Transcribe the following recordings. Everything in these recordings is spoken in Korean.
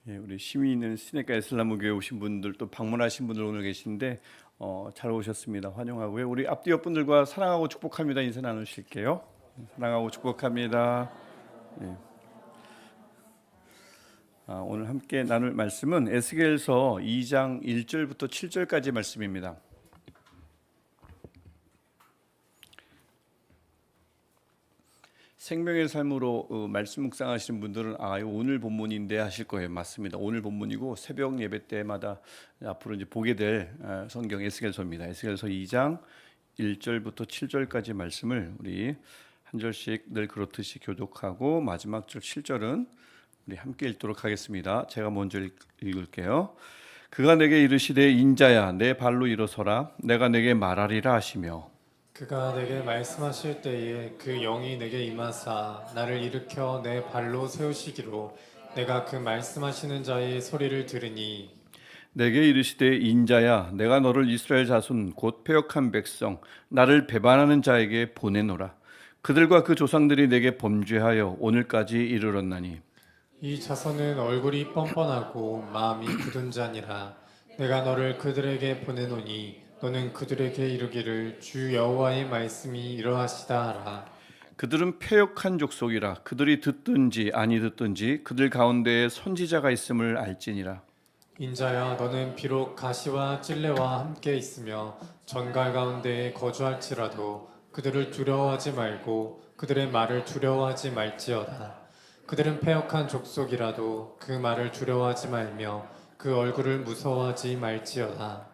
예, 우리 심의 있는 시내가 이슬람교회 오신 분들 또 방문하신 분들 오늘 계신데 잘 오셨습니다. 환영하고요. 우리 앞뒤 옆분들과 사랑하고 축복합니다. 인사 나누실게요. 사랑하고 축복합니다. 예. 오늘 함께 나눌 말씀은 에스겔서 2장 1절부터 7절까지 말씀입니다. 생명의 삶으로 말씀 묵상하시는 분들은 이거 오늘 본문인데 하실 거예요. 맞습니다. 오늘 본문이고 새벽 예배 때마다 앞으로 이제 보게 될 성경 에스겔서입니다. 에스겔서 2장 1절부터 7절까지 말씀을 우리 한 절씩 늘 그렇듯이 교독하고 마지막 절 7절은 우리 함께 읽도록 하겠습니다. 제가 먼저 읽을게요. 그가 내게 이르시되 인자야 내 발로 일어서라 내가 내게 말하리라 하시며 그가 내게 말씀하실 때에 그 영이 내게 임하사 나를 일으켜 내 발로 세우시기로 내가 그 말씀하시는 자의 소리를 들으니 내게 이르시되 인자야 내가 너를 이스라엘 자손 곧 패역한 백성 나를 배반하는 자에게 보내노라 그들과 그 조상들이 내게 범죄하여 오늘까지 이르렀나니 이 자손은 얼굴이 뻔뻔하고 마음이 굳은 자니라 내가 너를 그들에게 보내노니 너는 그들에게 이르기를 주 여호와의 말씀이 이러하시다 하라. 그들은 패역한 족속이라 그들이 듣든지 아니 듣든지 그들 가운데에 선지자가 있음을 알지니라 인자야 너는 비록 가시와 찔레와 함께 있으며 전갈 가운데에 거주할지라도 그들을 두려워하지 말고 그들의 말을 두려워하지 말지어다. 그들은 패역한 족속이라도 그 말을 두려워하지 말며 그 얼굴을 무서워하지 말지어다.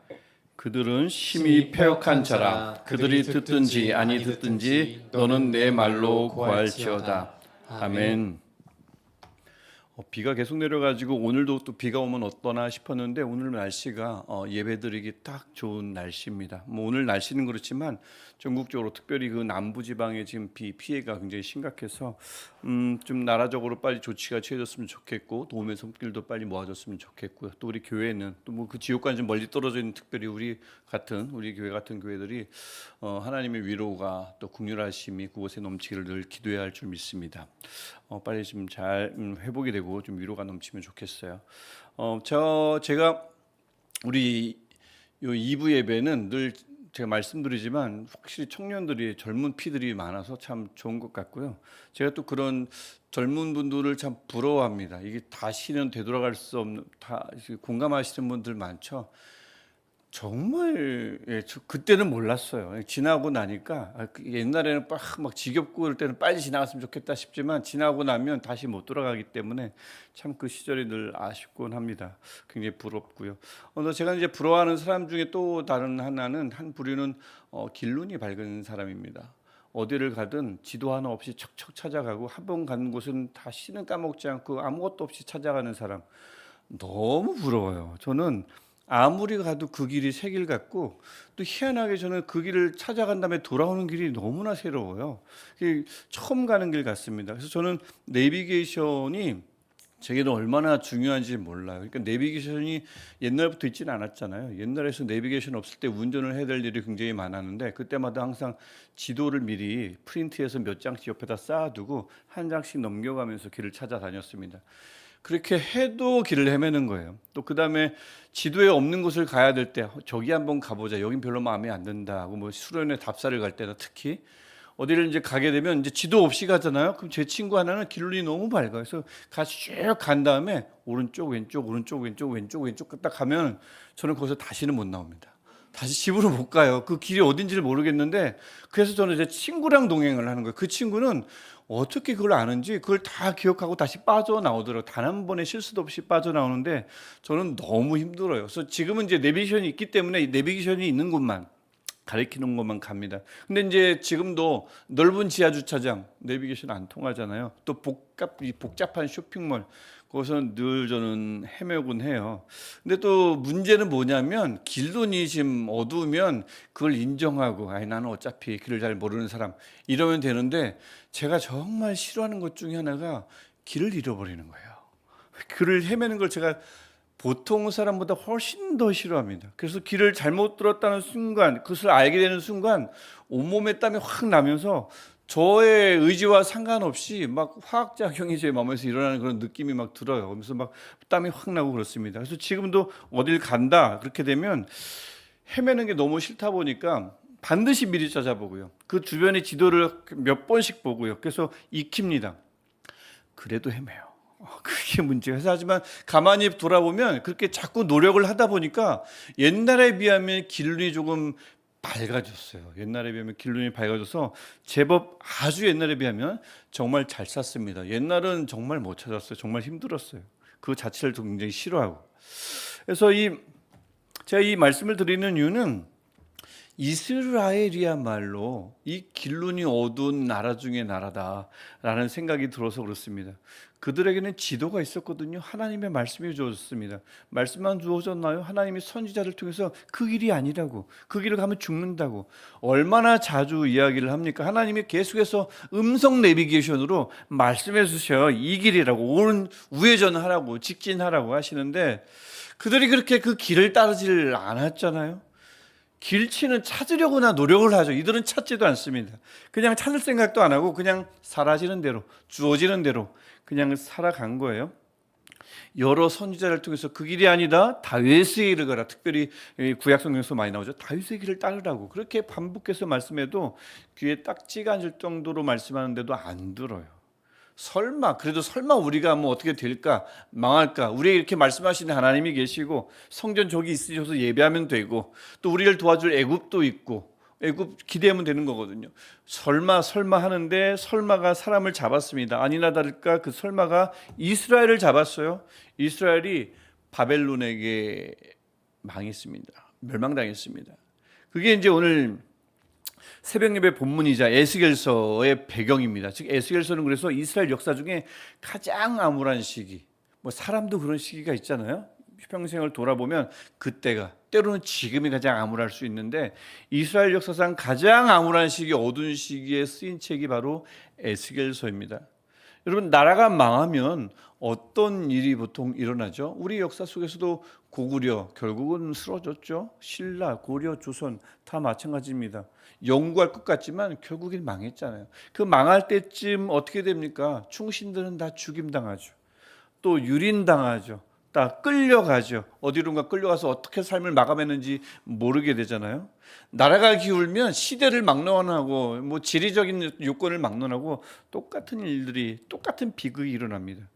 그들은 심히 패역한 자라 그들이 듣든지 아니 듣든지 너는 내 말로 구할지어다 아멘. 비가 계속 내려가지고 오늘도 또 비가 오면 어떠나 싶었는데 오늘 날씨가 예배드리기 딱 좋은 날씨입니다. 뭐 오늘 날씨는 그렇지만 전국적으로 특별히 그 남부지방에 지금 비 피해가 굉장히 심각해서 좀 나라적으로 빨리 조치가 취해졌으면 좋겠고 도움의 손길도 빨리 모아졌으면 좋겠고요. 또 우리 교회는 또 뭐 그 지역과는 좀 멀리 떨어져 있는 특별히 우리 교회 같은 교회들이 하나님의 위로가 또 긍휼하심이 그곳에 넘치기를 늘 기도해야 할 줄 믿습니다. 빨리 좀 잘 회복이 되고 좀 위로가 넘치면 좋겠어요. 제가 우리 요 2부 예배는 늘 제가 말씀드리지만 확실히 청년들이 젊은 피들이 많아서 참 좋은 것 같고요. 제가 또 그런 젊은 분들을 참 부러워합니다. 이게 다시는 되돌아갈 수 없는 다 공감하시는 분들 많죠. 정말 그때는 몰랐어요. 지나고 나니까 옛날에는 막 지겹고 그럴 때는 빨리 지나갔으면 좋겠다 싶지만 지나고 나면 다시 못 돌아가기 때문에 참 그 시절이 늘 아쉽곤 합니다. 굉장히 부럽고요. 제가 이제 부러워하는 사람 중에 또 다른 하나는 한 부류는 길눈이 밝은 사람입니다. 어디를 가든 지도 하나 없이 척척 찾아가고 한 번 가는 곳은 다시는 까먹지 않고 아무것도 없이 찾아가는 사람 너무 부러워요. 저는 아무리 가도 그 길이 새 길 같고 또 희한하게 저는 그 길을 찾아간 다음에 돌아오는 길이 너무나 새로워요. 처음 가는 길 같습니다. 그래서 저는 내비게이션이 제게는 얼마나 중요한지 몰라요. 그러니까 내비게이션이 옛날부터 있지는 않았잖아요. 옛날에서 내비게이션 없을 때 운전을 해야 될 일이 굉장히 많았는데 그때마다 항상 지도를 미리 프린트해서 몇 장씩 옆에다 쌓아두고 한 장씩 넘겨가면서 길을 찾아다녔습니다. 그렇게 해도 길을 헤매는 거예요. 또 그다음에 지도에 없는 곳을 가야 될 때 저기 한번 가보자. 여긴 별로 마음에 안 든다. 하고 뭐 수련회 답사를 갈 때나 특히 어디를 이제 가게 되면 이제 지도 없이 가잖아요. 그럼 제 친구 하나는 길눈이 너무 밝아요. 그래서 같이 쭉 간 다음에 오른쪽 왼쪽 오른쪽 왼쪽 왼쪽 왼쪽 딱 가면 저는 거기서 다시는 못 나옵니다. 다시 집으로 못 가요. 그 길이 어딘지를 모르겠는데 그래서 저는 제 친구랑 동행을 하는 거예요. 그 친구는 어떻게 그걸 아는지 그걸 다 기억하고 다시 빠져나오더라고요. 단 한 번의 실수도 없이 빠져나오는데 저는 너무 힘들어요. 그래서 지금은 이제 내비게이션이 있기 때문에 내비게이션이 있는 곳만 가리키는 것만 갑니다. 근데 이제 지금도 넓은 지하 주차장 내비게이션 안 통하잖아요. 또 복잡한 쇼핑몰 거기서 늘 저는 헤매곤 해요. 근데 또 문제는 뭐냐면 길눈이 지금 어두우면 그걸 인정하고 나는 어차피 길을 잘 모르는 사람 이러면 되는데 제가 정말 싫어하는 것 중에 하나가 길을 잃어버리는 거예요. 길을 헤매는 걸 제가 보통 사람보다 훨씬 더 싫어합니다. 그래서 길을 잘못 들었다는 순간, 그것을 알게 되는 순간 온몸에 땀이 확 나면서 저의 의지와 상관없이 막 화학작용이 제 마음에서 일어나는 그런 느낌이 막 들어요. 그래서 막 땀이 확 나고 그렇습니다. 그래서 지금도 어딜 간다 그렇게 되면 헤매는 게 너무 싫다 보니까 반드시 미리 찾아보고요. 그 주변의 지도를 몇 번씩 보고요. 그래서 익힙니다. 그래도 헤매요. 그게 문제가. 하지만 가만히 돌아보면 그렇게 자꾸 노력을 하다 보니까 옛날에 비하면 길눈이 조금 밝아졌어요. 옛날에 비하면 길눈이 밝아져서 제법 아주 옛날에 비하면 정말 잘 샀습니다. 옛날은 정말 못 찾았어요. 정말 힘들었어요. 그 자체를 굉장히 싫어하고. 그래서 제가 이 말씀을 드리는 이유는 이스라엘이야말로 이 길눈이 어두운 나라 중의 나라다라는 생각이 들어서 그렇습니다. 그들에게는 지도가 있었거든요. 하나님의 말씀이 주어졌습니다. 말씀만 주어졌나요? 하나님이 선지자를 통해서 그 길이 아니라고, 그 길을 가면 죽는다고 얼마나 자주 이야기를 합니까? 하나님이 계속해서 음성 내비게이션으로 말씀해 주셔요. 이 길이라고, 옳은 우회전하라고, 직진하라고 하시는데 그들이 그렇게 그 길을 따르질 않았잖아요. 길치는 찾으려고나 노력을 하죠. 이들은 찾지도 않습니다. 그냥 찾을 생각도 안 하고 그냥 사라지는 대로, 주어지는 대로 그냥 살아간 거예요. 여러 선지자를 통해서 그 길이 아니다, 다윗의 길을 가라. 특별히 구약 성경에서 많이 나오죠. 다윗의 길을 따르라고 그렇게 반복해서 말씀해도 귀에 딱지가 앉을 정도로 말씀하는데도 안 들어요. 그래도 설마 우리가 뭐 어떻게 될까, 망할까, 우리에게 이렇게 말씀하시는 하나님이 계시고 성전 저기 있으셔서 예배하면 되고 또 우리를 도와줄 애굽도 있고 애굽 기대하면 되는 거거든요. 설마 하는데 설마가 사람을 잡았습니다. 아니나 다를까 그 설마가 이스라엘을 잡았어요. 이스라엘이 바벨론에게 망했습니다. 멸망당했습니다. 그게 이제 오늘 새벽 예배 본문이자 에스겔서의 배경입니다. 즉 에스겔서는 그래서 이스라엘 역사 중에 가장 암울한 시기, 뭐 사람도 그런 시기가 있잖아요. 평생을 돌아보면 그때가, 때로는 지금이 가장 암울할 수 있는데 이스라엘 역사상 가장 암울한 시기, 어두운 시기에 쓰인 책이 바로 에스겔서입니다. 여러분, 나라가 망하면 어떤 일이 보통 일어나죠? 우리 역사 속에서도 고구려 결국은 쓰러졌죠. 신라, 고려, 조선 다 마찬가지입니다. 영구할 것 같지만 결국엔 망했잖아요. 그 망할 때쯤 어떻게 됩니까? 충신들은 다 죽임당하죠. 또 유린당하죠. 다 끌려가죠. 어디론가 끌려가서 어떻게 삶을 마감했는지 모르게 되잖아요. 나라가 기울면 시대를 막론하고 뭐 지리적인 요건을 막론하고 똑같은 일들이, 똑같은 비극이 일어납니다.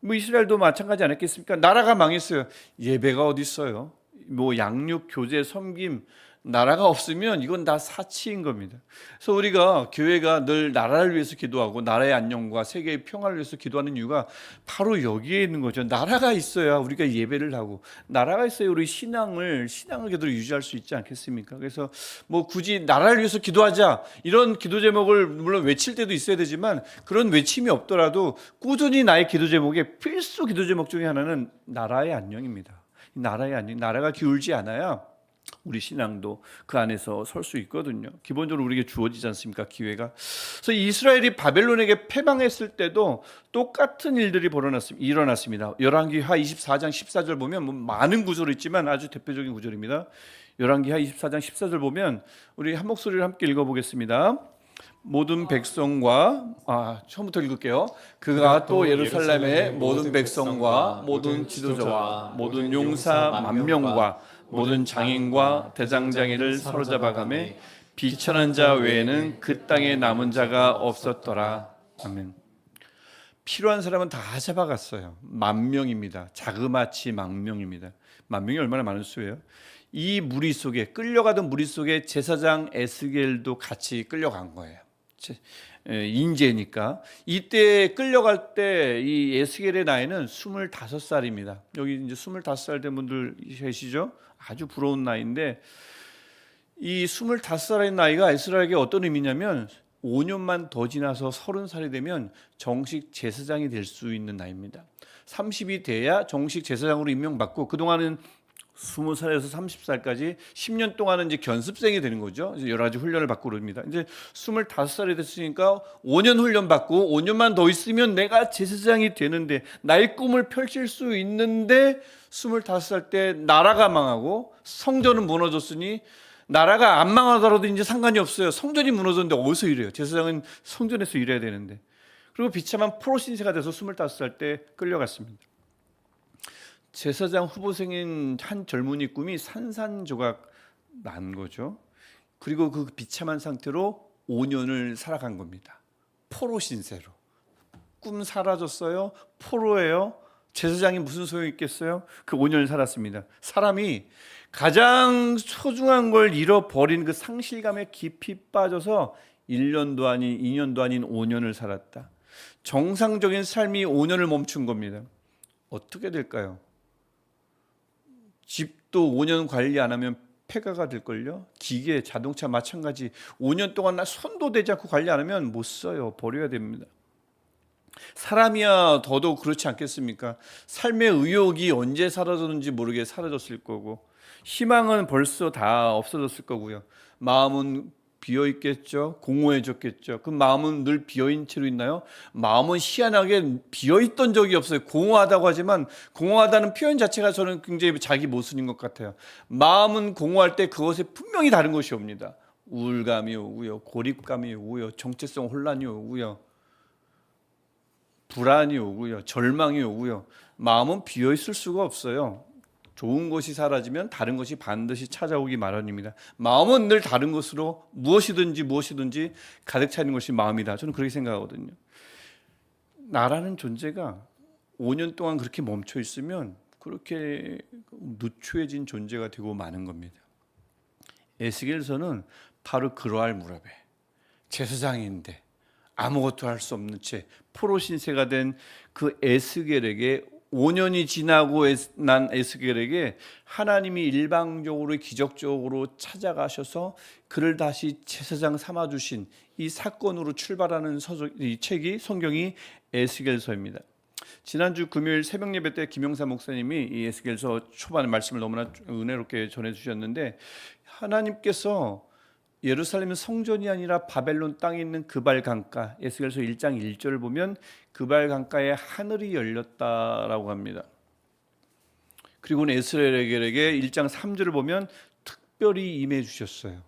뭐 이스라엘도 마찬가지 않았겠습니까? 나라가 망했어요. 예배가 어디 있어요? 뭐 양육, 교제, 섬김, 나라가 없으면 이건 다 사치인 겁니다. 그래서 우리가 교회가 늘 나라를 위해서 기도하고 나라의 안녕과 세계의 평화를 위해서 기도하는 이유가 바로 여기에 있는 거죠. 나라가 있어야 우리가 예배를 하고 나라가 있어야 우리 신앙을 그대로 유지할 수 있지 않겠습니까? 그래서 뭐 굳이 나라를 위해서 기도하자 이런 기도 제목을 물론 외칠 때도 있어야 되지만 그런 외침이 없더라도 꾸준히 나의 기도 제목의 필수 기도 제목 중에 하나는 나라의 안녕입니다. 나라의 안녕, 나라가 기울지 않아야 우리 신앙도 그 안에서 설 수 있거든요. 기본적으로 우리에게 주어지지 않습니까? 기회가. 그래서 이스라엘이 바벨론에게 패망했을 때도 똑같은 일들이 일어났습니다. 열왕기하 24장 14절 보면 뭐 많은 구절이 있지만 아주 대표적인 구절입니다. 열왕기하 24장 14절 보면 우리 한 목소리를 함께 읽어보겠습니다. 모든 백성과 처음부터 읽을게요. 그가 또 예루살렘의 모든 백성과 모든 지도자와 모든 용사 만명과 모든 장인과 대장장이를 사로잡아가매 비천한 자 외에는 그 땅에 남은 자가 없었더라. 아멘. 필요한 사람은 다 잡아갔어요. 10,000명입니다. 자그마치 10,000명입니다. 10,000명이 얼마나 많은 수예요? 이 무리 속에, 끌려가던 무리 속에 제사장 에스겔도 같이 끌려간 거예요. 인재니까. 이때 끌려갈 때 이 에스겔의 나이는 25살입니다. 여기 이제 25살 된 분들 계시죠? 아주 부러운 나이인데 이 25살의 나이가 에스겔에게 어떤 의미냐면 5년만 더 지나서 30살이 되면 정식 제사장이 될 수 있는 나이입니다. 30이 돼야 정식 제사장으로 임명받고 그동안은 20살에서 30살까지 10년 동안은 이제 견습생이 되는 거죠. 이제 여러 가지 훈련을 받고 그럽니다. 이제 25살이 됐으니까 5년 훈련 받고 5년만 더 있으면 내가 제사장이 되는데 나의 꿈을 펼칠 수 있는데 25살 때 나라가 망하고 성전은 무너졌으니 나라가 안 망하더라도 이제 상관이 없어요. 성전이 무너졌는데 어디서 일해요? 제사장은 성전에서 일해야 되는데. 그리고 비참한 포로 신세가 돼서 25살 때 끌려갔습니다. 제사장 후보생인 한 젊은이 꿈이 산산조각 난 거죠. 그리고 그 비참한 상태로 5년을 살아간 겁니다. 포로 신세로. 꿈 사라졌어요. 포로예요. 제사장이 무슨 소용이 있겠어요? 그 5년을 살았습니다. 사람이 가장 소중한 걸 잃어버린 그 상실감에 깊이 빠져서 1년도 아닌 2년도 아닌 5년을 살았다. 정상적인 삶이 5년을 멈춘 겁니다. 어떻게 될까요? 집도 5년 관리 안 하면 폐가가 될걸요? 기계, 자동차 마찬가지 5년 동안 손도 대지 않고 관리 안 하면 못 써요. 버려야 됩니다. 사람이야 더더욱 그렇지 않겠습니까? 삶의 의욕이 언제 사라졌는지 모르게 사라졌을 거고 희망은 벌써 다 없어졌을 거고요. 마음은 비어있겠죠. 공허해졌겠죠. 그 마음은 늘 비어있는 채로 있나요? 마음은 희한하게 비어있던 적이 없어요. 공허하다고 하지만 공허하다는 표현 자체가 저는 굉장히 자기 모순인 것 같아요. 마음은 공허할 때 그것에 분명히 다른 것이 옵니다. 우울감이 오고요. 고립감이 오고요. 정체성 혼란이 오고요. 불안이 오고요. 절망이 오고요. 마음은 비어있을 수가 없어요. 좋은 것이 사라지면 다른 것이 반드시 찾아오기 마련입니다. 마음은 늘 다른 것으로 무엇이든지 가득 차는 것이 마음이다. 저는 그렇게 생각하거든요. 나라는 존재가 5년 동안 그렇게 멈춰 있으면 그렇게 누추해진 존재가 되고 마는 겁니다. 에스겔서는 바로 그러할 무렵에 제사장인데 아무것도 할 수 없는 채 포로 신세가 된 그 에스겔에게 5년이 지나고 난 에스겔에게 하나님이 일방적으로 기적적으로 찾아가셔서 그를 다시 제사장 삼아주신 이 사건으로 출발하는 이 책이 성경이 에스겔서입니다. 지난주 금요일 새벽 예배 때 김영사 목사님이 이 에스겔서 초반의 말씀을 너무나 은혜롭게 전해주셨는데 하나님께서 예루살렘은 성전이 아니라 바벨론 땅에 있는 그발 강가, 에스겔서 1장 1절을 보면 그발 강가에 하늘이 열렸다라고 합니다. 그리고는 에스겔에게 1장 3절을 보면 특별히 임해 주셨어요.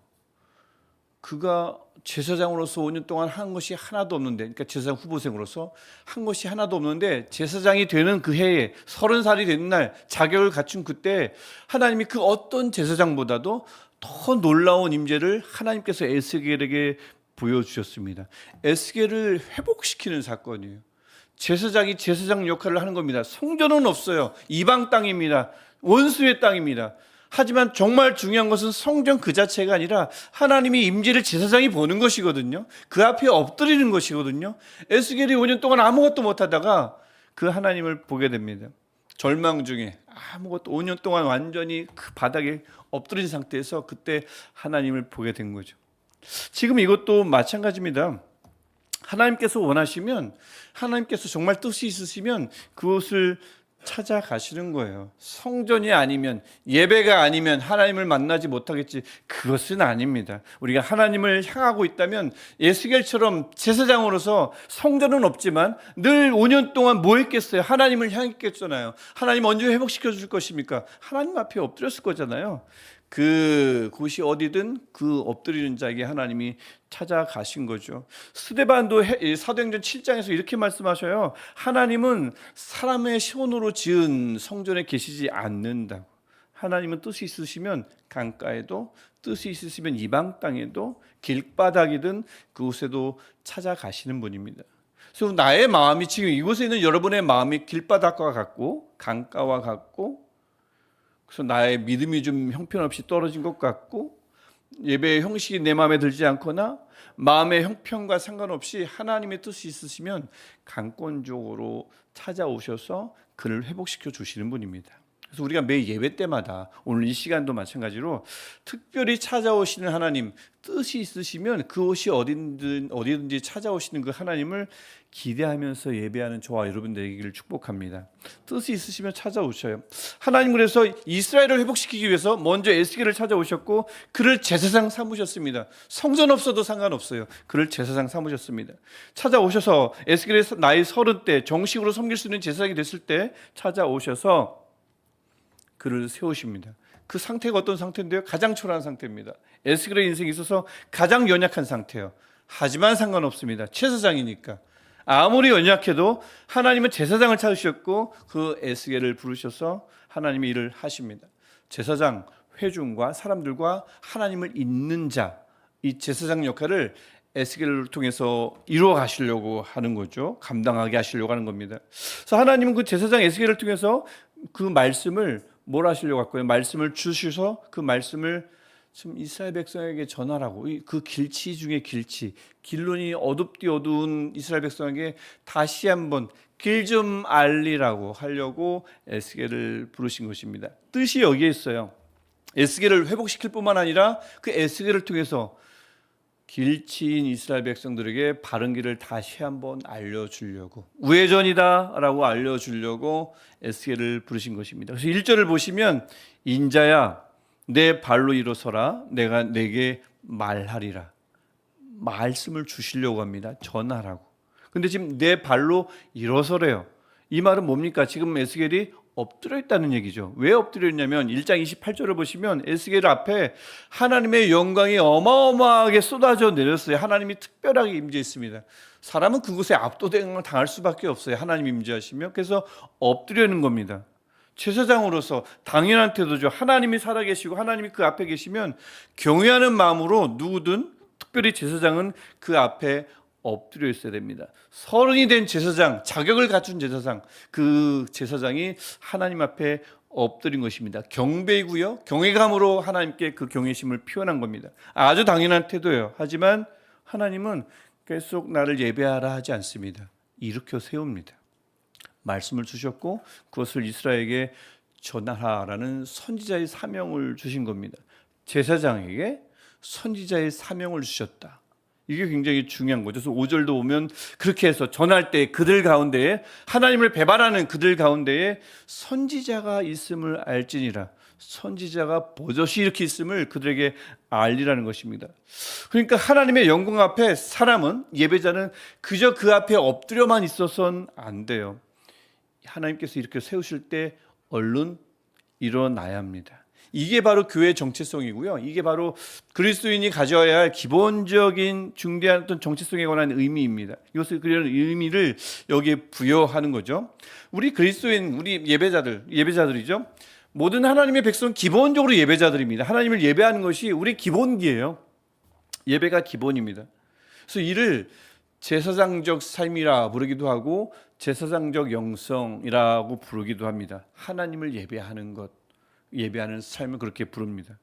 그가 제사장으로서 5년 동안 한 것이 하나도 없는데, 그러니까 제사장 후보생으로서 한 것이 하나도 없는데 제사장이 되는 그 해에 30살이 되는 날 자격을 갖춘 그때 하나님이 그 어떤 제사장보다도 더 놀라운 임재를 하나님께서 에스겔에게 보여주셨습니다. 에스겔을 회복시키는 사건이에요. 제사장이 제사장 역할을 하는 겁니다. 성전은 없어요. 이방 땅입니다. 원수의 땅입니다. 하지만 정말 중요한 것은 성전 그 자체가 아니라 하나님의 임재를 제사장이 보는 것이거든요. 그 앞에 엎드리는 것이거든요. 에스겔이 5년 동안 아무것도 못하다가 그 하나님을 보게 됩니다. 절망 중에 아무것도 5년 동안 완전히 그 바닥에 엎드린 상태에서 그때 하나님을 보게 된 거죠. 지금 이것도 마찬가지입니다. 하나님께서 원하시면, 하나님께서 정말 뜻이 있으시면 그것을 찾아가시는 거예요. 성전이 아니면, 예배가 아니면 하나님을 만나지 못하겠지. 그것은 아닙니다. 우리가 하나님을 향하고 있다면 에스겔처럼 제사장으로서 성전은 없지만 늘 5년 동안 뭐 했겠어요? 하나님을 향했겠잖아요. 하나님 언제 회복시켜 줄 것입니까? 하나님 앞에 엎드렸을 거잖아요. 그 곳이 어디든 그 엎드리는 자에게 하나님이 찾아가신 거죠. 스데반도 사도행전 7장에서 이렇게 말씀하셔요. 하나님은 사람의 손으로 지은 성전에 계시지 않는다고. 하나님은 뜻이 있으시면 강가에도, 뜻이 있으시면 이방 땅에도, 길바닥이든 그곳에도 찾아가시는 분입니다. 그래서 나의 마음이 지금 이곳에 있는 여러분의 마음이 길바닥과 같고 강가와 같고, 그래서 나의 믿음이 좀 형편없이 떨어진 것 같고, 예배의 형식이 내 마음에 들지 않거나 마음의 형편과 상관없이 하나님의 뜻이 있으시면 강권적으로 찾아오셔서 그를 회복시켜 주시는 분입니다. 그래서 우리가 매 예배 때마다, 오늘 이 시간도 마찬가지로 특별히 찾아오시는 하나님, 뜻이 있으시면 그곳이 어디든지 찾아오시는 그 하나님을 기대하면서 예배하는 저와 여러분 되기를 축복합니다. 뜻이 있으시면 찾아오셔요. 하나님 그래서 이스라엘을 회복시키기 위해서 먼저 에스겔을 찾아오셨고 그를 제사장 삼으셨습니다. 성전 없어도 상관없어요. 그를 제사장 삼으셨습니다. 찾아오셔서 에스겔의 나이 30때 정식으로 섬길 수 있는 제사장이 됐을 때 찾아오셔서 그를 세우십니다. 그 상태가 어떤 상태인데요? 가장 초라한 상태입니다. 에스겔의 인생에 있어서 가장 연약한 상태예요. 하지만 상관없습니다. 제사장이니까. 아무리 연약해도 하나님은 제사장을 찾으셨고 그 에스겔을 부르셔서 하나님이 일을 하십니다. 제사장, 회중과 사람들과 하나님을 잇는 자, 이 제사장 역할을 에스겔을 통해서 이루어 가시려고 하는 거죠. 감당하게 하시려고 하는 겁니다. 그래서 하나님은 그 제사장 에스겔을 통해서 그 말씀을 뭘 하시려고 할까요? 말씀을 주셔서 그 말씀을 지금 이스라엘 백성에게 전하라고, 그 길치 중에 길치, 길론이 어둡디 어두운 이스라엘 백성에게 다시 한번 길 좀 알리라고 하려고 에스겔을 부르신 것입니다. 뜻이 여기에 있어요. 에스겔을 회복시킬 뿐만 아니라 그 에스겔을 통해서 길치인 이스라엘 백성들에게 바른 길을 다시 한번 알려주려고, 우회전이다라고 알려주려고 에스겔을 부르신 것입니다. 그래서 1절을 보시면 인자야 내 발로 일어서라 내가 내게 말하리라. 말씀을 주시려고 합니다. 전하라고. 근데 지금 내 발로 일어서래요. 이 말은 뭡니까? 지금 에스겔이 엎드려 있다는 얘기죠. 왜 엎드려 있냐면 1장 28절을 보시면 에스겔 앞에 하나님의 영광이 어마어마하게 쏟아져 내렸어요. 하나님이 특별하게 임재했습니다. 사람은 그곳에 압도당할 수밖에 없어요. 하나님 임재하시면. 그래서 엎드려 있는 겁니다. 제사장으로서 당연한 태도죠. 하나님이 살아계시고 하나님이 그 앞에 계시면 경외하는 마음으로 누구든, 특별히 제사장은 그 앞에 엎드려 있어야 됩니다. 서른이 된 제사장, 자격을 갖춘 제사장, 그 제사장이 하나님 앞에 엎드린 것입니다. 경배이고요, 경외감으로 하나님께 그 경외심을 표현한 겁니다. 아주 당연한 태도예요. 하지만 하나님은 계속 나를 예배하라 하지 않습니다. 일으켜 세웁니다. 말씀을 주셨고 그것을 이스라엘에게 전하라라는 선지자의 사명을 주신 겁니다. 제사장에게 선지자의 사명을 주셨다. 이게 굉장히 중요한 거죠. 그래서 5절도 보면 그렇게 해서 전할 때 그들 가운데에, 하나님을 배반하는 그들 가운데에 선지자가 있음을 알지니라. 선지자가 버젓이 이렇게 있음을 그들에게 알리라는 것입니다. 그러니까 하나님의 영광 앞에 사람은, 예배자는 그저 그 앞에 엎드려만 있어서는 안 돼요. 하나님께서 이렇게 세우실 때 얼른 일어나야 합니다. 이게 바로 교회의 정체성이고요. 이게 바로 그리스도인이 가져야 할 기본적인 중대한 어떤 정체성에 관한 의미입니다. 이것을, 그런 의미를 여기에 부여하는 거죠. 우리 그리스도인, 우리 예배자들이죠. 모든 하나님의 백성은 기본적으로 예배자들입니다. 하나님을 예배하는 것이 우리 기본기예요. 예배가 기본입니다. 그래서 이를 제사장적 삶이라 부르기도 하고 제사장적 영성이라고 부르기도 합니다. 하나님을 예배하는 것, 예배하는 삶을 그렇게 부릅니다.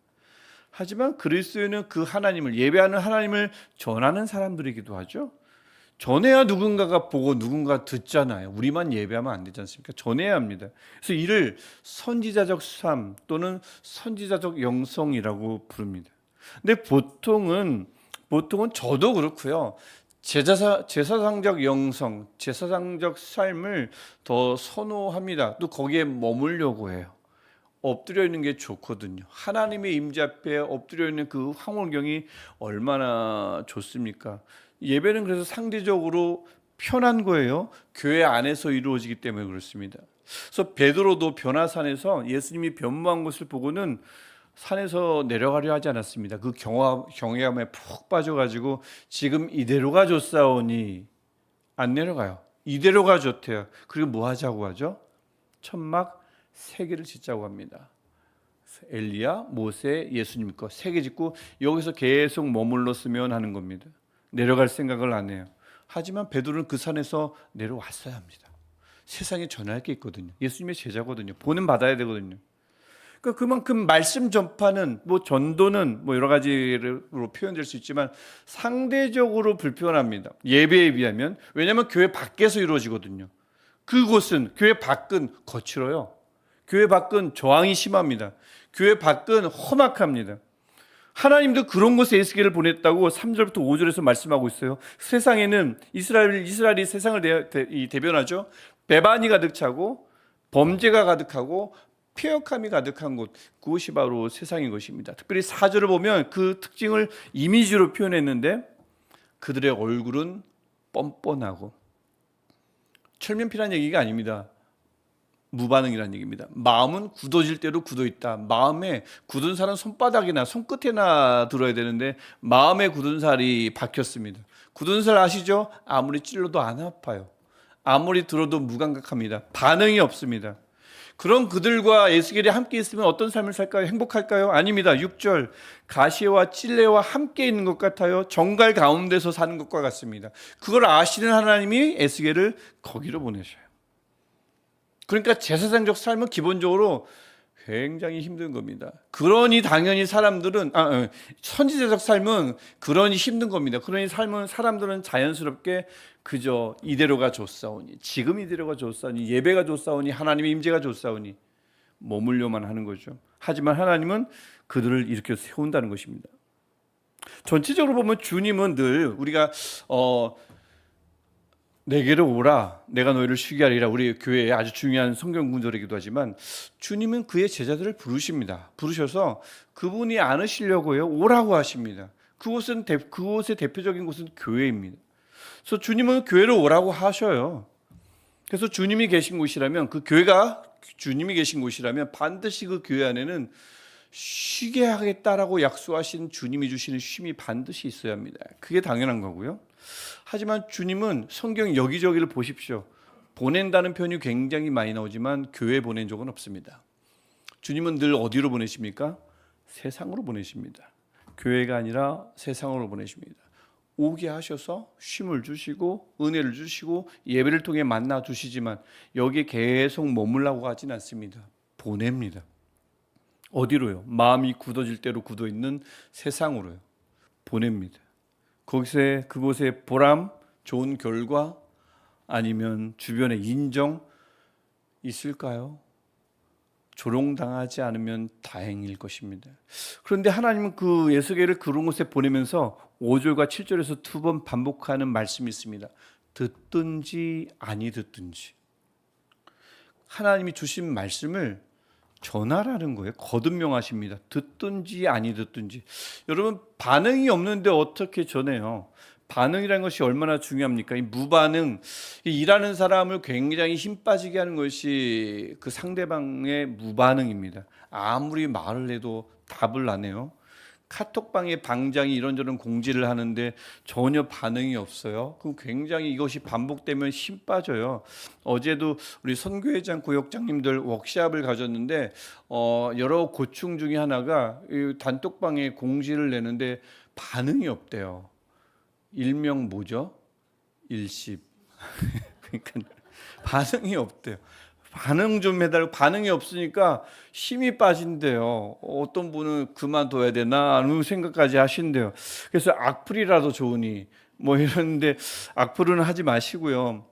하지만 그리스도인은 그 하나님을, 예배하는 하나님을 전하는 사람들이기도 하죠. 전해야 누군가가 보고 누군가 듣잖아요. 우리만 예배하면 안 되지 않습니까? 전해야 합니다. 그래서 이를 선지자적 삶 또는 선지자적 영성이라고 부릅니다. 근데 보통은 저도 그렇고요. 제사장적 영성, 제사장적 삶을 더 선호합니다. 또 거기에 머물려고 해요. 엎드려 있는 게 좋거든요. 하나님의 임재 앞에 엎드려 있는 그 황홀경이 얼마나 좋습니까? 예배는 그래서 상대적으로 편한 거예요. 교회 안에서 이루어지기 때문에 그렇습니다. 그래서 베드로도 변화산에서 예수님이 변모한 것을 보고는 산에서 내려가려 하지 않았습니다. 그 경외감에 푹 빠져가지고 지금 이대로가 좋사오니 안 내려가요. 이대로가 좋대요. 그리고 뭐 하자고 하죠? 천막 3개를 짓자고 합니다. 엘리야, 모세, 예수님 거 3개 짓고 여기서 계속 머물렀으면 하는 겁니다. 내려갈 생각을 안 해요. 하지만 베드로는 그 산에서 내려왔어야 합니다. 세상에 전할 게 있거든요. 예수님의 제자거든요. 보는 받아야 되거든요. 그러니까 그만큼 말씀 전파는, 전도는 여러 가지로 표현될 수 있지만 상대적으로 불편합니다. 예배에 비하면. 왜냐하면 교회 밖에서 이루어지거든요. 그곳은, 교회 밖은 거칠어요. 교회 밖은 저항이 심합니다. 교회 밖은 험악합니다. 하나님도 그런 곳에 에스겔을 보냈다고 3절부터 5절에서 말씀하고 있어요. 세상에는 이스라엘이 세상을 대변하죠. 배반이 가득 차고 범죄가 가득하고 폐역함이 가득한 곳, 그것이 바로 세상인 것입니다. 특별히 4절을 보면 그 특징을 이미지로 표현했는데 그들의 얼굴은 뻔뻔하고, 철면피라는 얘기가 아닙니다. 무반응이라는 얘기입니다. 마음은 굳어질 대로 굳어 있다. 마음에 굳은 살은 손바닥이나 손끝에나 들어야 되는데 마음에 굳은 살이 박혔습니다. 굳은 살 아시죠? 아무리 찔러도 안 아파요. 아무리 들어도 무감각합니다. 반응이 없습니다. 그런 그들과 에스겔이 함께 있으면 어떤 삶을 살까요? 행복할까요? 아닙니다. 6절 가시와 찔레와 함께 있는 것 같아요. 정갈 가운데서 사는 것과 같습니다. 그걸 아시는 하나님이 에스겔을 거기로 보내셔요. 그러니까 제사장적 삶은 기본적으로 굉장히 힘든 겁니다. 그러니 당연히 사람들은 선지자적 삶은 그러니 힘든 겁니다. 그러니 삶은 사람들은 자연스럽게 그저 이대로가 좋사오니, 지금 이대로가 좋사오니, 예배가 좋사오니, 하나님의 임재가 좋사오니 머물려만 하는 거죠. 하지만 하나님은 그들을 이렇게 세운다는 것입니다. 전체적으로 보면 주님은 늘 우리가 내게로 오라 내가 너희를 쉬게 하리라, 우리 교회의 아주 중요한 성경 구절이기도 하지만 주님은 그의 제자들을 부르십니다. 부르셔서 그분이 안으시려고요 오라고 하십니다. 그곳의 대표적인 곳은 교회입니다. 그래서 주님은 교회로 오라고 하셔요. 그래서 주님이 계신 곳이라면, 그 교회가 주님이 계신 곳이라면 반드시 그 교회 안에는 쉬게 하겠다라고 약속하신 주님이 주시는 쉼이 반드시 있어야 합니다. 그게 당연한 거고요. 하지만 주님은 성경 여기저기를 보십시오. 보낸다는 표현이 굉장히 많이 나오지만 교회 보낸 적은 없습니다. 주님은 늘 어디로 보내십니까? 세상으로 보내십니다. 교회가 아니라 세상으로 보내십니다. 오게 하셔서 쉼을 주시고 은혜를 주시고 예배를 통해 만나 주시지만 여기에 계속 머물라고 하진 않습니다. 보냅니다. 어디로요? 마음이 굳어질 대로 굳어 있는 세상으로요. 보냅니다. 그곳에 보람, 좋은 결과, 아니면 주변의 인정 있을까요? 조롱당하지 않으면 다행일 것입니다. 그런데 하나님은 그 에스겔을 그런 곳에 보내면서 5절과 7절에서 두 번 반복하는 말씀이 있습니다. 듣든지 아니 듣든지. 하나님이 주신 말씀을 전하라는 거예요. 거듭명하십니다. 듣든지 아니 듣든지. 여러분, 반응이 없는데 어떻게 전해요? 반응이라는 것이 얼마나 중요합니까? 이 무반응, 일하는 사람을 굉장히 힘 빠지게 하는 것이 그 상대방의 무반응입니다. 아무리 말을 해도 답을 안 해요. 카톡방에 방장이 이런저런 공지를 하는데 전혀 반응이 없어요. 그럼 굉장히 이것이 반복되면 힘 빠져요. 어제도 우리 선교회장 구역장님들 워크숍을 가졌는데 여러 고충 중에 하나가 이 단톡방에 공지를 내는데 반응이 없대요. 일명 뭐죠? 일십. 그러니까 반응이 없대요. 반응 좀 해달라고. 반응이 없으니까 힘이 빠진대요. 어떤 분은 그만둬야 되나 하는 생각까지 하신대요. 그래서 악플이라도 좋으니 뭐 이러는데 악플은 하지 마시고요.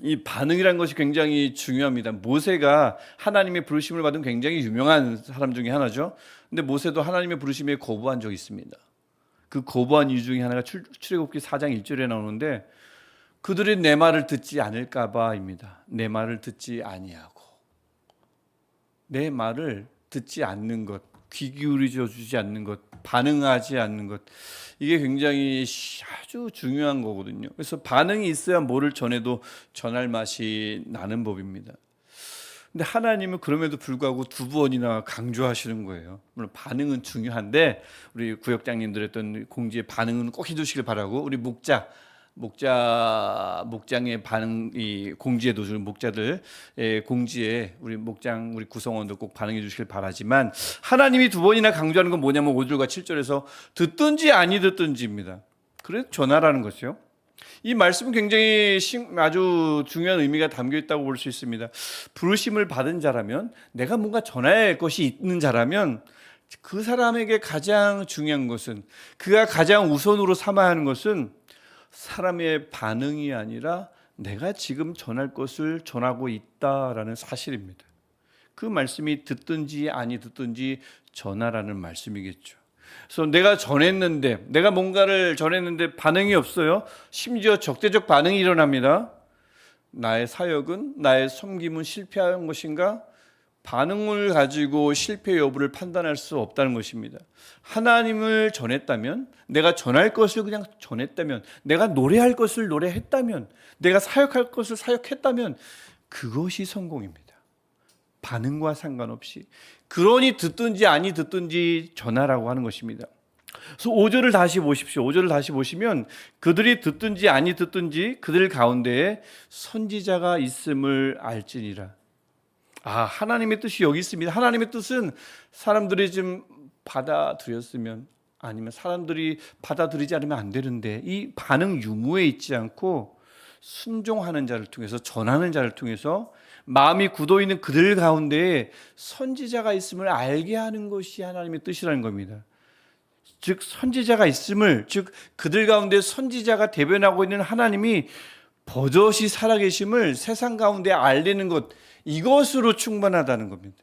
이 반응이라는 것이 굉장히 중요합니다. 모세가 하나님의 부르심을 받은 굉장히 유명한 사람 중에 하나죠. 근데 모세도 하나님의 부르심에 거부한 적이 있습니다. 그 거부한 이유 중에 하나가 출애굽기 4장 1절에 나오는데 그들이 내 말을 듣지 않을까 봐입니다. 내 말을 듣지 아니하고, 내 말을 듣지 않는 것, 귀 기울여 주지 않는 것, 반응하지 않는 것, 이게 굉장히 아주 중요한 거거든요. 그래서 반응이 있어야 뭐를 전해도 전할 맛이 나는 법입니다. 근데 하나님은 그럼에도 불구하고 두 번이나 강조하시는 거예요. 물론 반응은 중요한데 우리 구역장님들 했던 공지의 반응은 꼭 해주시길 바라고, 우리 목장의 반응, 이 공지에도 주는 목자들 공지에 우리 목장, 우리 구성원도 꼭 반응해 주시길 바라지만, 하나님이 두 번이나 강조하는 건 뭐냐면 5절과 7절에서 듣든지 아니 듣든지입니다. 그래서 전하라는 것이요. 이 말씀은 굉장히 아주 중요한 의미가 담겨 있다고 볼 수 있습니다. 부르심을 받은 자라면, 내가 뭔가 전해야 할 것이 있는 자라면 그 사람에게 가장 중요한 것은, 그가 가장 우선으로 삼아야 하는 것은 사람의 반응이 아니라 내가 지금 전할 것을 전하고 있다라는 사실입니다. 그 말씀이 듣든지 아니 듣든지 전하라는 말씀이겠죠. 그래서 내가 뭔가를 전했는데 반응이 없어요. 심지어 적대적 반응이 일어납니다. 나의 사역은, 나의 섬김은 실패한 것인가? 반응을 가지고 실패 여부를 판단할 수 없다는 것입니다. 하나님을 전했다면, 내가 전할 것을 그냥 전했다면, 내가 노래할 것을 노래했다면, 내가 사역할 것을 사역했다면 그것이 성공입니다. 반응과 상관없이. 그러니 듣든지 아니 듣든지 전하라고 하는 것입니다. 그래서 5절을 다시 보십시오. 5절을 다시 보시면 그들이 듣든지 아니 듣든지 그들 가운데에 선지자가 있음을 알지니라. 하나님의 뜻이 여기 있습니다. 하나님의 뜻은 사람들이 좀 받아들였으면, 아니면 사람들이 받아들이지 않으면 안 되는데, 이 반응 유무에 있지 않고 순종하는 자를 통해서, 전하는 자를 통해서 마음이 굳어 있는 그들 가운데에 선지자가 있음을 알게 하는 것이 하나님의 뜻이라는 겁니다. 즉 선지자가 있음을, 즉 그들 가운데 선지자가 대변하고 있는 하나님이 버젓이 살아계심을 세상 가운데 알리는 것, 이것으로 충분하다는 겁니다.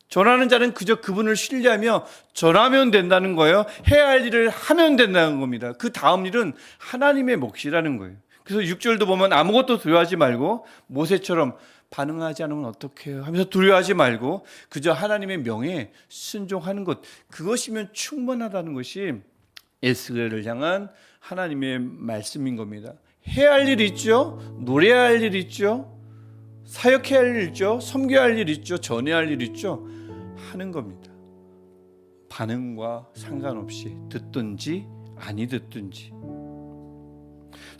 전하는 자는 그저 그분을 신뢰하며 전하면 된다는 거예요. 해야 할 일을 하면 된다는 겁니다. 그 다음 일은 하나님의 몫이라는 거예요. 그래서 6절도 보면 아무것도 두려워하지 말고 모세처럼 반응하지 않으면 어떡해요 하면서 두려워하지 말고 그저 하나님의 명에 순종하는 것, 그것이면 충분하다는 것이 에스겔을 향한 하나님의 말씀인 겁니다. 해야 할 일 있죠. 노래해야 할 일 있죠. 사역해야 할 일 있죠. 섬겨야 할 일 있죠. 전해야 할 일 있죠. 하는 겁니다. 반응과 상관없이 듣든지 아니 듣든지.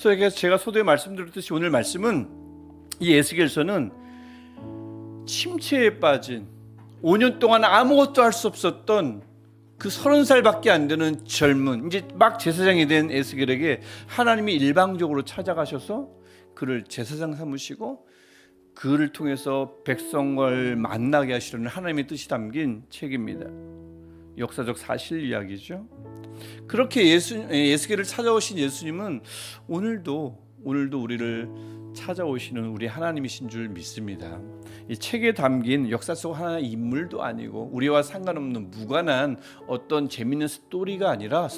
그래서 제가 소도에 말씀드렸듯이 오늘 말씀은, 이 에스겔서는 침체에 빠진 5년 동안 아무것도 할 수 없었던 그 30살밖에 안 되는 젊은, 이제 막 제사장이 된 에스겔에게 하나님이 일방적으로 찾아가셔서 그를 제사장 삼으시고 그를 통해서 백성을 만나게 하시려는 하나님의 뜻이 담긴 책입니다. 역사적 사실 이야기죠. 그렇게 에스겔을 찾아오신 예수님은 오늘도 우리를 찾아오시는 우리 하나님이신 줄 믿습니다. 이 책에 담긴 역사 속 하나의 인물도 아니고 우리와 상관없는 무관한 어떤 재밌는 스토리가 아니라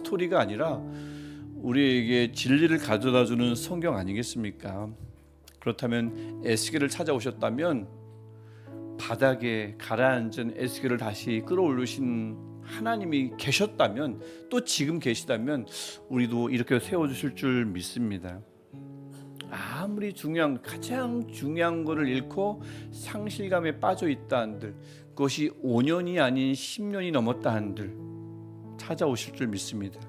우리에게 진리를 가져다주는 성경 아니겠습니까? 그렇다면 에스겔을 찾아오셨다면 바닥에 가라앉은 에스겔을 다시 끌어올리신 하나님이 계셨다면, 또 지금 계시다면 우리도 이렇게 세워주실 줄 믿습니다. 아무리 가장 중요한 것을 잃고 상실감에 빠져 있다 한들, 그것이 5년이 아닌 10년이 넘었다 한들 찾아오실 줄 믿습니다.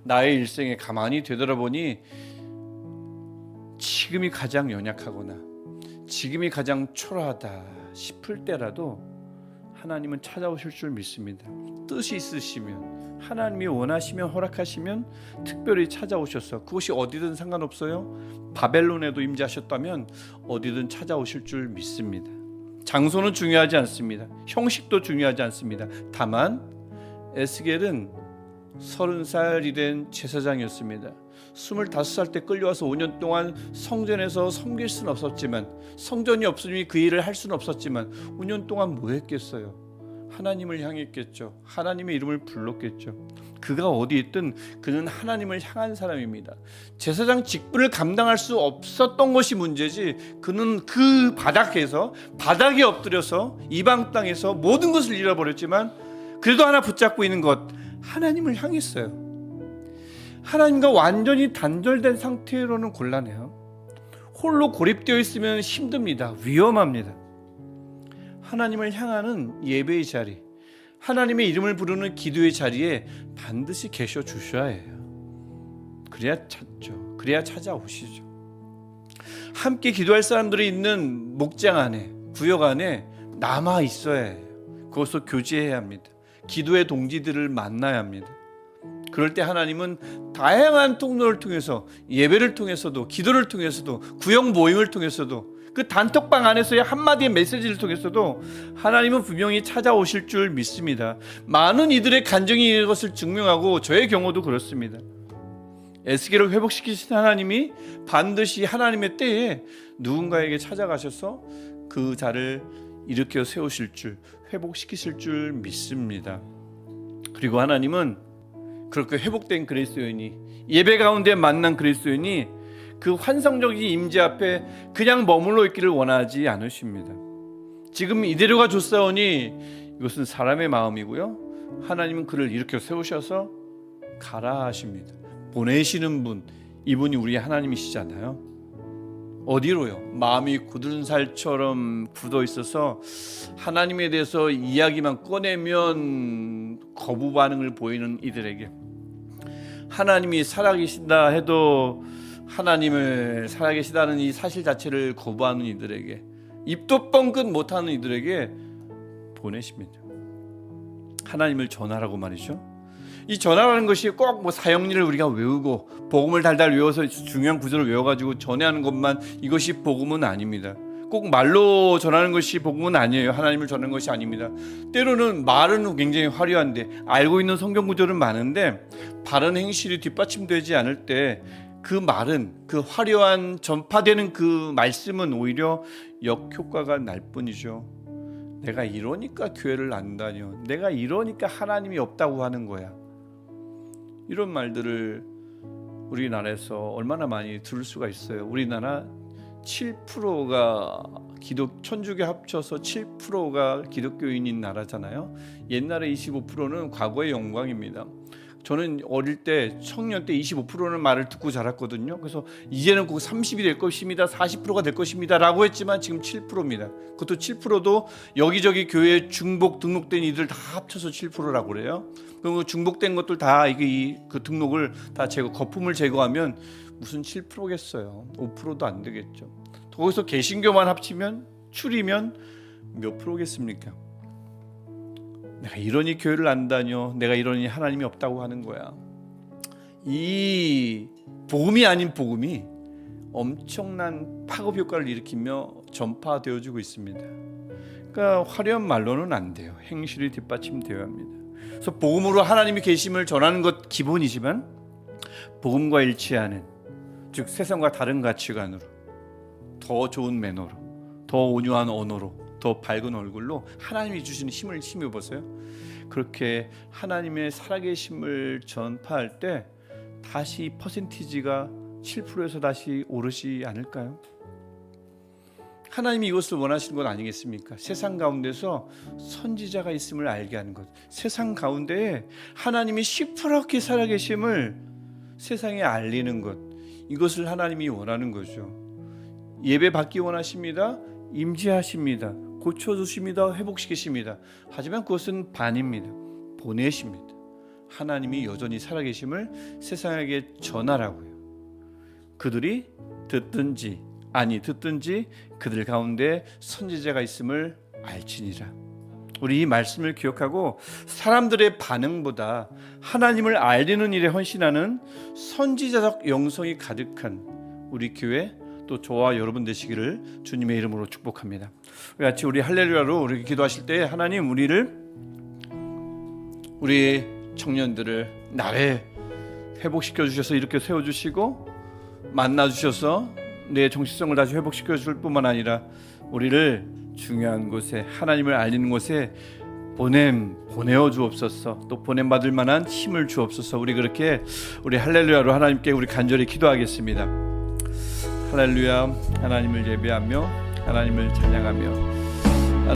나의 일생에 가만히 되돌아보니 지금이 가장 연약하거나 지금이 가장 초라하다 싶을 때라도 하나님은 찾아오실 줄 믿습니다. 뜻이 있으시면, 하나님이 원하시면, 허락하시면 특별히 찾아오셔서, 그것이 어디든 상관없어요. 바벨론에도 임재하셨다면 어디든 찾아오실 줄 믿습니다. 장소는 중요하지 않습니다. 형식도 중요하지 않습니다. 다만 에스겔은 30살이 된 제사장이었습니다. 25살 때 끌려와서 5년 동안 성전에서 섬길 수는 없었지만, 성전이 없으니 그 일을 할 수는 없었지만 5년 동안 뭐 했겠어요? 하나님을 향했겠죠. 하나님의 이름을 불렀겠죠. 그가 어디 있든 그는 하나님을 향한 사람입니다. 제사장 직분을 감당할 수 없었던 것이 문제지, 그는 그 바닥에 엎드려서 이방 땅에서 모든 것을 잃어버렸지만 그래도 하나 붙잡고 있는 것, 하나님을 향했어요. 하나님과 완전히 단절된 상태로는 곤란해요. 홀로 고립되어 있으면 힘듭니다. 위험합니다. 하나님을 향하는 예배의 자리, 하나님의 이름을 부르는 기도의 자리에 반드시 계셔 주셔야 해요. 그래야 찾죠. 그래야 찾아오시죠. 함께 기도할 사람들이 있는 목장 안에, 구역 안에 남아 있어야 해요. 그것을 교제해야 합니다. 기도의 동지들을 만나야 합니다. 그럴 때 하나님은 다양한 통로를 통해서, 예배를 통해서도, 기도를 통해서도, 구역 모임을 통해서도, 그 단톡방 안에서의 한마디의 메시지를 통해서도 하나님은 분명히 찾아오실 줄 믿습니다. 많은 이들의 간증이 이것을 증명하고 저의 경우도 그렇습니다. 에스겔을 회복시키신 하나님이 반드시 하나님의 때에 누군가에게 찾아가셔서 그 자를 일으켜 세우실 줄, 회복시키실 줄 믿습니다. 그리고 하나님은 그렇게 회복된 그리스도인이, 예배 가운데 만난 그리스도인이 그 환상적인 임재 앞에 그냥 머물러 있기를 원하지 않으십니다. 지금 이대로가 좋사오니 이것은 사람의 마음이고요, 하나님은 그를 일으켜 세우셔서 가라 하십니다. 보내시는 분, 이분이 우리 하나님이시잖아요. 어디로요? 마음이 굳은 살처럼 굳어 있어서 하나님에 대해서 이야기만 꺼내면 거부 반응을 보이는 이들에게, 하나님이 살아계신다 해도 하나님을 살아계시다는 이 사실 자체를 거부하는 이들에게, 입도 뻥끗 못하는 이들에게 보내십니다. 하나님을 전하라고 말이죠. 이 전하라는 것이 꼭 뭐 사형리를 우리가 외우고 복음을 달달 외워서 중요한 구절을 외워가지고 전해하는 것만 이것이 복음은 아닙니다. 꼭 말로 전하는 것이 복음은 아니에요. 하나님을 전하는 것이 아닙니다. 때로는 말은 굉장히 화려한데, 알고 있는 성경 구절은 많은데 바른 행실이 뒷받침되지 않을 때 그 말은, 그 화려한 전파되는 그 말씀은 오히려 역효과가 날 뿐이죠. 내가 이러니까 교회를 안 다녀, 내가 이러니까 하나님이 없다고 하는 거야, 이런 말들을 우리나라에서 얼마나 많이 들을 수가 있어요. 우리나라 7%가 천주교 합쳐서 7%가 기독교인인 나라잖아요. 옛날에 25%는 과거의 영광입니다. 저는 어릴 때, 청년 때 25%는 말을 듣고 자랐거든요. 그래서 이제는 꼭 30이 될 것입니다, 40%가 될 것입니다 라고 했지만 지금 7%입니다. 그것도 7%도 여기저기 교회에 중복 등록된 이들 다 합쳐서 7%라고 그래요. 그리고 중복된 것들 다 그 등록을 다 거품을 제거하면 무슨 7%겠어요. 5%도 안 되겠죠. 거기서 개신교만 합치면, 추리면 몇 프로겠습니까? 내가 이러니 교회를 안 다녀, 내가 이러니 하나님이 없다고 하는 거야. 이 복음이 아닌 복음이 엄청난 파급 효과를 일으키며 전파되어지고 있습니다. 그러니까 화려한 말로는 안 돼요. 행실이 뒷받침되어야 합니다. 그래서 복음으로 하나님이 계심을 전하는 것 기본이지만, 복음과 일치하는, 즉 세상과 다른 가치관으로, 더 좋은 매너로, 더 온유한 언어로, 더 밝은 얼굴로 하나님이 주시는 힘을 힘입어서요, 그렇게 하나님의 살아계심을 전파할 때 다시 퍼센티지가 7%에서 다시 오르지 않을까요? 하나님이 이것을 원하시는 건 아니겠습니까? 세상 가운데서 선지자가 있음을 알게 하는 것, 세상 가운데에 하나님이 시퍼렇게 살아계심을 세상에 알리는 것, 이것을 하나님이 원하는 거죠. 예배 받기 원하십니다. 임재하십니다. 고쳐주십니다. 회복시키십니다. 하지만 그것은 반입니다. 보내십니다. 하나님이 여전히 살아계심을 세상에게 전하라고요. 그들이 듣든지 아니 듣든지 그들 가운데 선지자가 있음을 알지니라. 우리 이 말씀을 기억하고 사람들의 반응보다 하나님을 알리는 일에 헌신하는 선지자적 영성이 가득한 우리 교회, 또 저와 여러분 되시기를 주님의 이름으로 축복합니다. 같이 우리 할렐루야로 우리 기도하실 때, 하나님 우리 청년들을 나래 회복시켜 주셔서 이렇게 세워 주시고 만나 주셔서 내 정체성을 다시 회복시켜 줄 뿐만 아니라 우리를 중요한 곳에, 하나님을 알리는 곳에 보내어 주옵소서. 또 보냄 받을 만한 힘을 주옵소서. 우리 그렇게 우리 할렐루야로 하나님께 우리 간절히 기도하겠습니다. 할렐루야. 하나님을 예배하며 하나님을 찬양하며